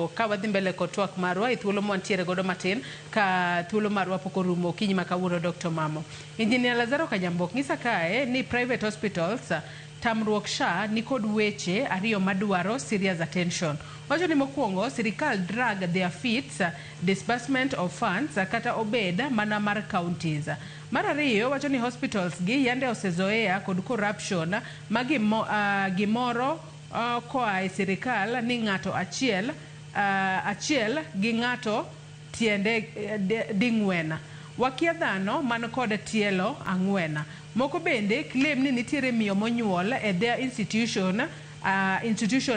kendo ka wadhi mbele kod twak marwa e thuolo mwantiere godo matin ka thuolo marwa pok orumo okinyi ma kawuono Dr. Mamo. Injinia Lazaro Kanyambok ng'isa kae ni private hospitals tamruok SHA ni kod weche ariyo madwaro serious attention. Wacho ni mokwongo sirikal drag their feet disbursement of funds kata obed mana mar counties. Mar ariyo wacho ni hospitals gi yande osezoea kod corruption ma gimoro koa e sirikal ni ng'ato achiel gi ng'ato tiende ding'wen. Wakia dhano man kod tielo ang'wen. Moko bende claim ni nitiere miyo monyuol e their institution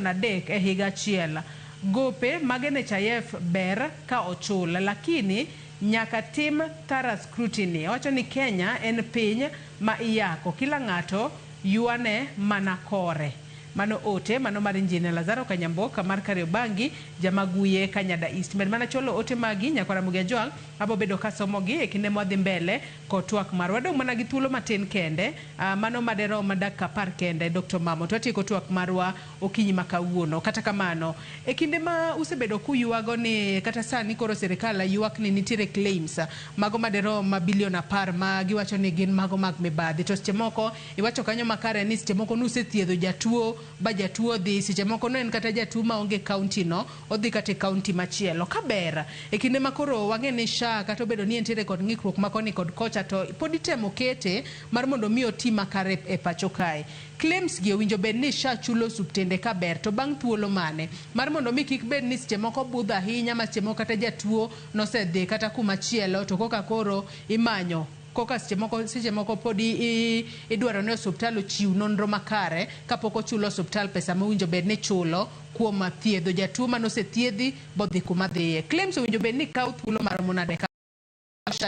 adek e higa achiel. Gope mag NHIF ber ka ochul, lakini nyaka tim thorough scrutiny. Wacho ni Kenya en piny ma iyako, kila ng'ato yuane mana kore. Mano ote, mano mar Injinia Lazaro Kanyambok mar Kariobangi, Jamaguye Kanyada East. Med mana cholo ote magi nyakwara Mugia Jwang, abo bedo kasomogi e kinde mwadhi mbele ko twak marwa. Wadong' mana gi thuolo matin kende, mano madero madaka par kende Dr. Mamo. Twatieko twak marwa okinyi ma kawuono. Kata kamano, e kinde ma usebedo kuyuago ni kata sani koro sirikal yuak ni nitiere claims mago madero mabilion 10 ma giwacho ni gin mago mag mibadhi. To seche moko iwacho kanyo makare ni seche moko nusethiedho jatuo ba jatuo dhi, seche moko no en kata jatuo ma onge county no odhi kata county machielo. Kaber e kinde makoro wang'e ni SHA kata obedo ni entiere kod ng'ikruok makoni kod kocha, to pod itemo kete mar mondo mi oti makare e pacho kae. Claims gi owinjo bed ni SHA chulo osuptende kaber, to bang' thuolo mane mar mondo mi kik bed ni seche moko budho ahinya ma seche moko kata jatuo nosedhi kata kumachielo to koka koro imanyo koka seche moko podi idwaro ni osuptal ochiw nonro makare kapok ochulo osuptal pesa mowinjo bed ni chulo kuom thiedho jatuo manosethiedhi bodhi kuma dhiye. Claims owinjo bed ni kaw thuolo maromo nade ka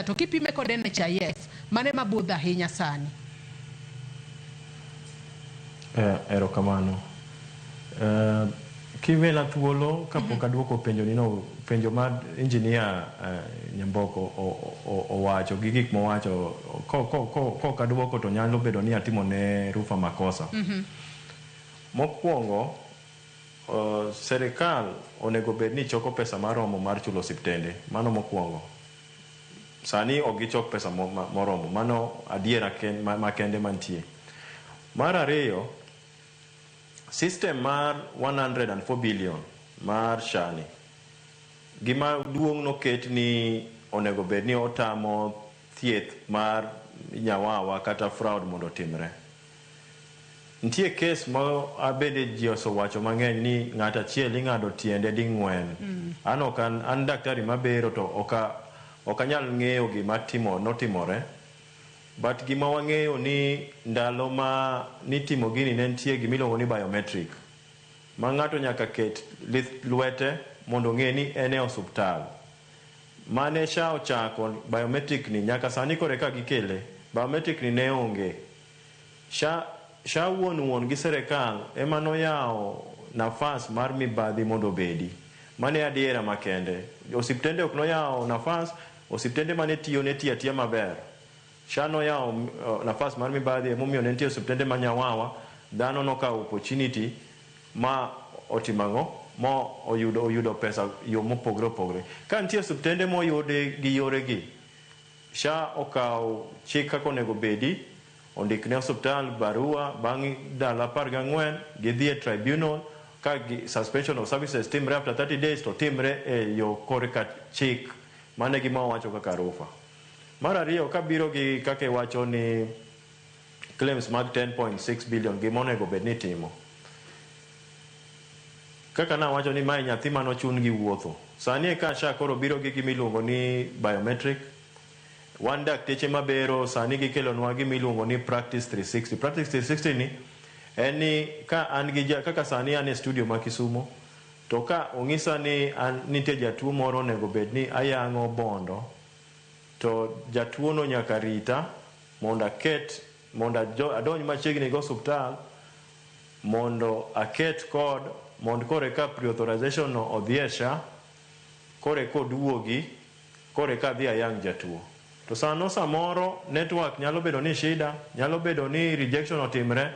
to kipime kod NHIF mane mabudho ahinya sani. Erokamano. Kivela thuolo kapok aduoko penjo nino, penjo mar Injinia Nyamboko owacho gi gik mowacho ko kaduoko to nyalo bedo ni atimo ne Rufa makosa. Mokwongo serikal onego bed ni choko pesa maromo mar chulo osiptende. Mano mokwongo. Sani ogichok pesa moromo. Mano adiera makende mantie. Mar ariyo, system mar 104 billion mar SHA ni gima duong' noket ni onego bed ni otamo thieth mar nyawawa kata fraud mondo timre. Ntie kes ma abede ji osewacho mang'eny ni ng'at achiel ing'ado tiende ding'wen. An daktari mabero to okanyal ng'eyo gima notimore. But gima wang'eyo ni ndalo ma nitimo gini ne nitie gimiluongo ni biometric. Ma ng'ato nyaka ket lwete mondo ng'e ni en e osuptal. Mane SHA ochako biometric ni nyaka sani kore ka gikele. Biometric ni ne onge. SHA wuon gi serikal ema noyawo nafas mar mibadhi mondo bedi. Mane adiera makende. Osiptende ok noyawo nafas, osiptende mane tiyo ne tiya maber. SHA noyawo nafas mar mibadhi emomiyo ne nitie osiptende ma nyawawa, dhano nokawo opportunity ma otimang'o mo oyudo pesa yo mopogre opogre. Ka nitie osiptende moyude gi yoregi, SHA okawo chik kaka onego bedi, ondikne osiptal barua bang' ndalo 14 gidhi e tribunal ka suspension of services timre after 30 days to timre e yo korka chik. Mane gima wacho kaka Rufa. Mar ariyo kabiro gi kaka wacho ni claims mag 10.6 billion gima onego bed ni timo. Kaka na wacho ni mai nyathi manochun gi wuotho. Sani ka SHA koro biro gi gimiluongo ni biometric. Wan dakteche mabero sani gikelonwa gimiluongo ni practice 360. Practice 360 ni en ni ka an gi kaka sani an e studio ma Kisumo, to ka ong'isa ni nitie jatuo moro onego bed ni ayang'o bondo, to jatuo no nyaka rita mondo adonj machiegni go osuptal mondo aket kod mondo kore ka pre-authorization no odhi e SHA, kore koduogi, kore ka dhi ayang' jatuo. To samoro network nyalo bedo ni shida, nyalo bedo ni rejection otimre,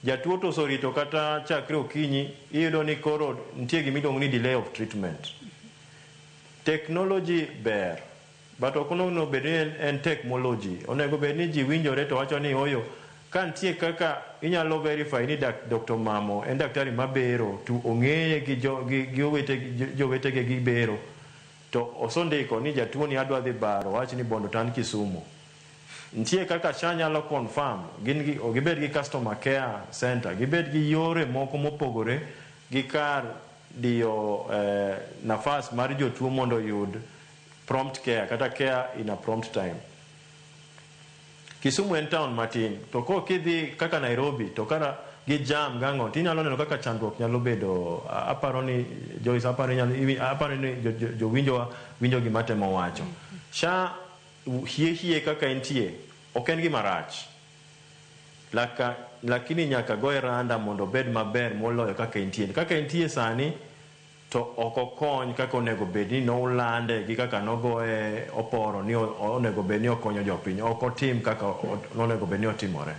jatuo to sorito kata chakre okinyi iyudo ni koro nitie gimiluongo ni delay of treatment. Technology ber, but okono bed en technology. Onego bed ni ji winjore to wacho ni oyo ka nitie kaka inyalo verify ni Dr. Mamo en daktari mabero to ong'eye gi jowetege gi bero to osondiko ni jatuo ni adwa dhi baro wach ni Bondo Tan Kisumu. Nitie kaka SHA nyalo confirm gibed gi customer care center, gibed gi yore moko mopogore gi kar dio nafas mar jotuo mondo yud prompt care kata care in a prompt time. Kisumu en town matin to ko kidhi kaka Nairobi to kara gi jam gango tinyalo neno kaka chandruok nyalo bedo. Aparo ni Joyce, aparo ni jo winjo gima temo wacho. SHA hie kaka entie ok en gima rach, lakini nyaka goe randa mondo bed maber moloyo kaka entie sani to ok okony kaka onego bed ni nolande gi kaka nogoe oporo ni onego bed ni okonyo jopiny, ok otim kaka onego bed ni otimore.